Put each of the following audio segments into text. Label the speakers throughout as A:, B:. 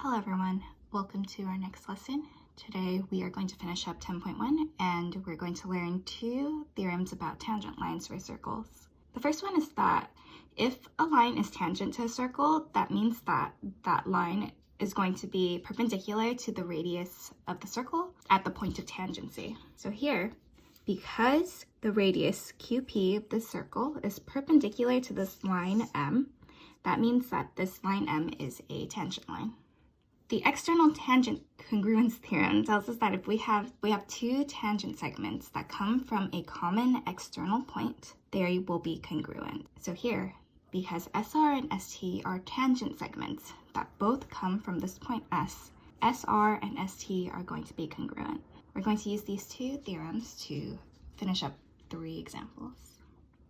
A: Hello everyone, welcome to our next lesson. Today we are going to finish up 10.1 and we're going to learn two theorems about tangent lines for circles. The first one is that if a line is tangent to a circle, that means that that line is going to be perpendicular to the radius of the circle at the point of tangency. So here, because the radius QP of the circle is perpendicular to this line M, that means that this line M is a tangent line. The external tangent congruence theorem tells us that if we have two tangent segments that come from a common external point, they will be congruent. So here, because SR and ST are tangent segments that both come from this point S, SR and ST are going to be congruent. We're going to use these two theorems to finish up 3 examples.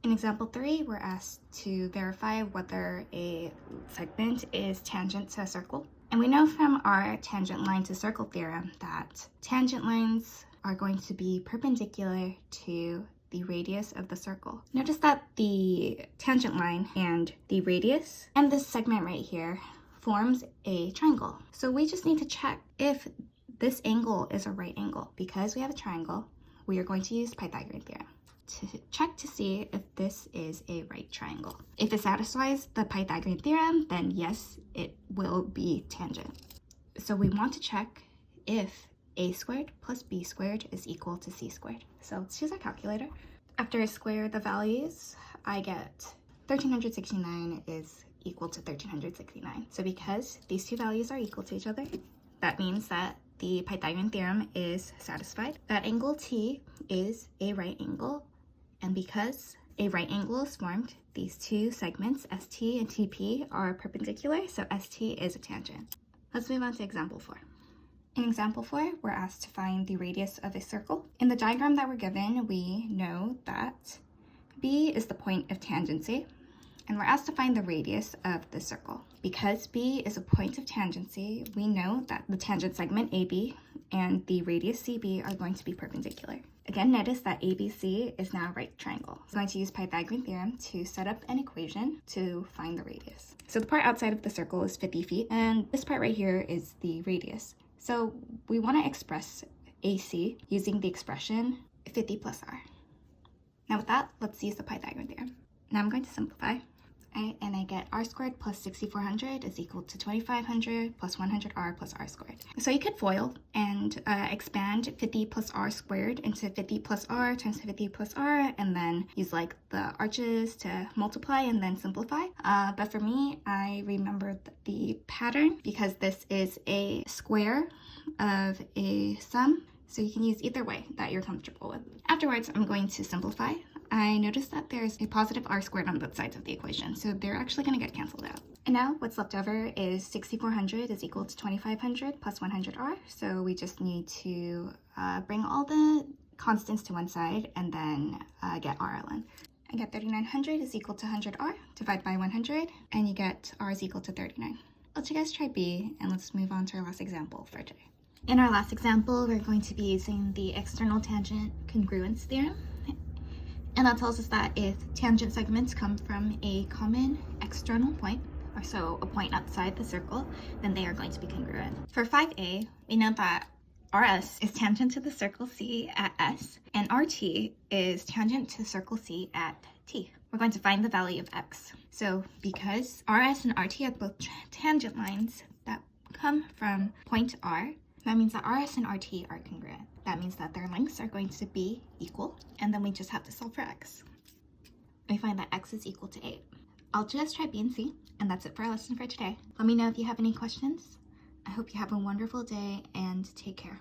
A: In example 3, we're asked to verify whether a segment is tangent to a circle. And we know from our tangent line to circle theorem that tangent lines are going to be perpendicular to the radius of the circle. Notice that the tangent line and the radius and this segment right here forms a triangle. So we just need to check if this angle is a right angle. Because we have a triangle, we are going to use Pythagorean theorem to check to see if this is a right triangle. If it satisfies the Pythagorean theorem, then yes, it will be tangent. So we want to check if a squared plus b squared is equal to c squared. So let's use our calculator. After I square the values, I get 1369 is equal to 1369. So because these two values are equal to each other, that means that the Pythagorean theorem is satisfied. That angle T is a right angle. And because a right angle is formed, these two segments, ST and TP, are perpendicular, so ST is a tangent. Let's move on to example 4. In example 4, we're asked to find the radius of a circle. In the diagram that we're given, we know that B is the point of tangency, and we're asked to find the radius of the circle. Because B is a point of tangency, we know that the tangent segment AB and the radius CB are going to be perpendicular. Again, notice that ABC is now a right triangle. So I'm going to use Pythagorean theorem to set up an equation to find the radius. So the part outside of the circle is 50 feet, and this part right here is the radius. So we want to express AC using the expression 50 plus r. Now with that, let's use the Pythagorean theorem. Now I'm going to simplify. And I get r squared plus 6400 is equal to 2500 plus 100r plus r squared. So you could FOIL and expand 50 plus r squared into 50 plus r times 50 plus r, and then use like the arches to multiply and then simplify. But for me, I remembered the pattern because this is a square of a sum. So you can use either way that you're comfortable with. Afterwards, I'm going to simplify. I noticed that there's a positive r squared on both sides of the equation, so they're actually going to get canceled out. And now what's left over is 6400 is equal to 2500 plus 100r, so we just need to bring all the constants to one side and then get RLN. I get 3900 is equal to 100r, divide by 100, and you get r is equal to 39. I'll let you guys try B, and let's move on to our last example for today. In our last example, we're going to be using the external tangent congruence theorem. And that tells us that if tangent segments come from a common external point, or so a point outside the circle, then they are going to be congruent. For 5a, we know that RS is tangent to the circle C at S, and RT is tangent to circle C at T. We're going to find the value of x. So because RS and RT are both tangent lines that come from point R, that means that RS and RT are congruent. That means that their lengths are going to be equal, and then we just have to solve for x. We find that x is equal to 8. I'll just try B and C, and that's it for our lesson for today. Let me know if you have any questions. I hope you have a wonderful day, and take care.